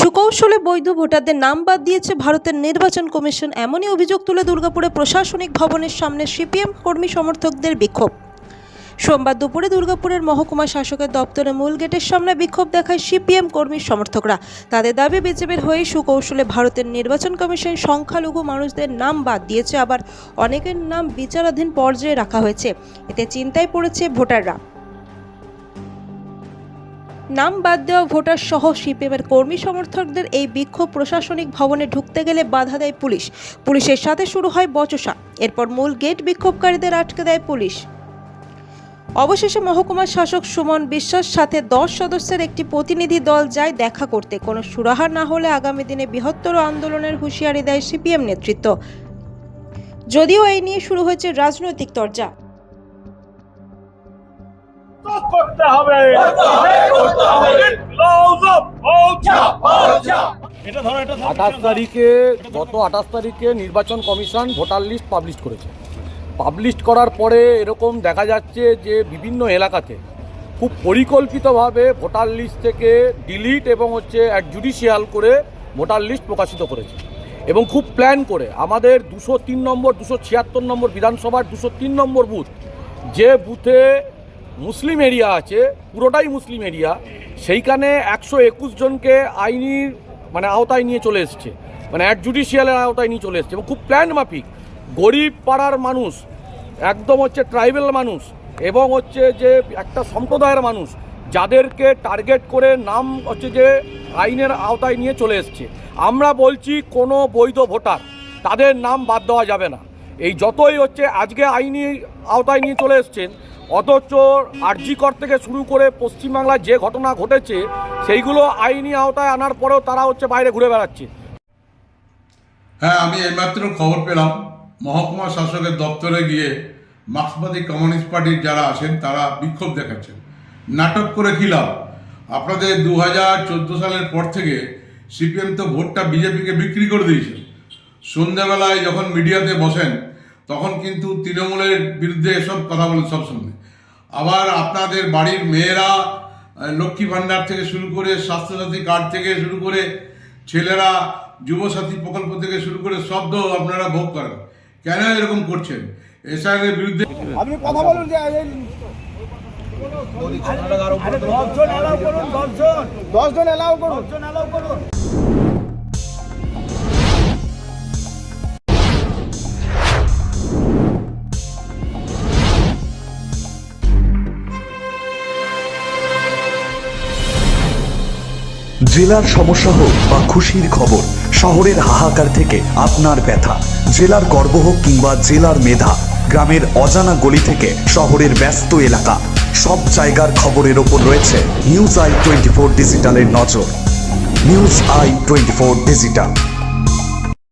সুকৌশলে বৈধ ভোটারদের নাম বাদ দিয়েছে ভারতের নির্বাচন কমিশন। এমনই অভিযোগ তুলে দুর্গাপুরে প্রশাসনিক ভবনের সামনে সিপিএম কর্মী সমর্থকদের বিক্ষোভ। সোমবার দুপুরে দুর্গাপুরের মহকুমা শাসকের দপ্তরে মূল গেটের সামনে বিক্ষোভ দেখায় সিপিএম কর্মী সমর্থকরা। তাদের দাবি বিজেপির হয়ে সুকৌশলে ভারতের নির্বাচন কমিশন সংখ্যালঘু মানুষদের নাম বাদ দিয়েছে, আবার অনেকের নাম বিচারাধীন পর্যায়ে রাখা হয়েছে। এতে চিন্তায় পড়েছে ভোটাররা। নাম বাদ দেওয়া ভোটার সহ সিপিএমের কর্মী সমর্থকদের এই বিক্ষোভ প্রশাসনিক ভবনে ঢুকতে গেলে বাধা দেয় পুলিশ। পুলিশের সাথে শুরু হয় বচসা। এরপর মূল গেট বিক্ষোভকারীদের আটকে দেয় পুলিশ। অবশেষে মহকুমা শাসক সুমন বিশ্বাস সাথে 10 সদস্যের একটি প্রতিনিধি দল যায় দেখা করতে। কোনো সুরাহা না হলে আগামী দিনে বৃহত্তর আন্দোলনের হুঁশিয়ারি দেয় সিপিএম নেতৃত্ব। যদিও এই নিয়ে শুরু হয়েছে রাজনৈতিক তরজা। 28 তারিখে নির্বাচন কমিশন ভোটার লিস্ট পাবলিশ করেছে। পাবলিশ করার পরে এরকম দেখা যাচ্ছে যে বিভিন্ন এলাকাতে খুব পরিকল্পিতভাবে ভোটার লিস্ট থেকে ডিলিট এবং জুডিশিয়াল করে ভোটার লিস্ট প্রকাশিত করেছে এবং খুব প্ল্যান করে আমাদের 203 নম্বর 276 নম্বর বিধানসভার 203 নম্বর বুথ, যে বুথে মুসলিম এরিয়া আছে, পুরোটাই মুসলিম এরিয়া, সেইখানে 121 জনকে আইনি আওতায় নিয়ে চলে এসছে, জুডিশিয়ালের আওতায় নিয়ে চলে এসছে এবং খুব প্ল্যান মাফিক গরিব পাড়ার মানুষ, একদম ট্রাইবেল মানুষ এবং যে একটা সম্প্রদায়ের মানুষ, যাদেরকে টার্গেট করে নাম আইনের আওতায় নিয়ে চলে এসছে। আমরা বলছি কোনো বৈধ ভোটার তাদের নাম বাদ দেওয়া যাবে না। এই যতই আজকে আইনি আওতায় নিয়ে চলে এসছেন, অথচ আরজি কর থেকে শুরু করে পশ্চিমবাংলায় যে ঘটনা ঘটেছে সেইগুলো আইনি আওতায় আনার পরেও তারা বাইরে ঘুরে বেড়াচ্ছে। হ্যাঁ, আমি এইমাত্র খবর পেলাম মহকুমা শাসকের দপ্তরে গিয়ে মার্ক্সবাদী কমিউনিস্ট পার্টির যারা আছেন তারা বিক্ষোভ দেখাচ্ছেন। নাটক করে কি লাভ? আপনাদের 2014 সালের পর থেকে সিপিএম তো ভোটটা বিজেপিকে বিক্রি করে দিয়েছে। সন্ধ্যাবেলায় যখন মিডিয়াতে বসেন তখন কিন্তু তৃণমূলের বিরুদ্ধে এসব কথা বলেন সবসময়। আবার আপনাদের বাড়ির মেয়েরা লক্ষ্মী ভাণ্ডার থেকে শুরু করে স্বাস্থ্যসাথী কার্ড থেকে শুরু করে ছেলেরা যুবসাথী প্রকল্প থেকে শুরু করে সব তো আপনারা ভোগ করেন। কেন এরকম করছেন? এসআইয়ের বিরুদ্ধে আপনি কথা বলুন যে 10 জন এলাও করুন। জেলার সমস্যা হোক বা খুশির খবর, শহরের হাহাকার থেকে আপনার ব্যথা, জেলার গর্ব হোক কিংবা জেলার মেধা, গ্রামের অজানা গলি থেকে শহরের ব্যস্ত এলাকা, সব জায়গার খবরের ওপর রয়েছে নিউজ আই 24 ডিজিটালের নজর। News I 24 digital.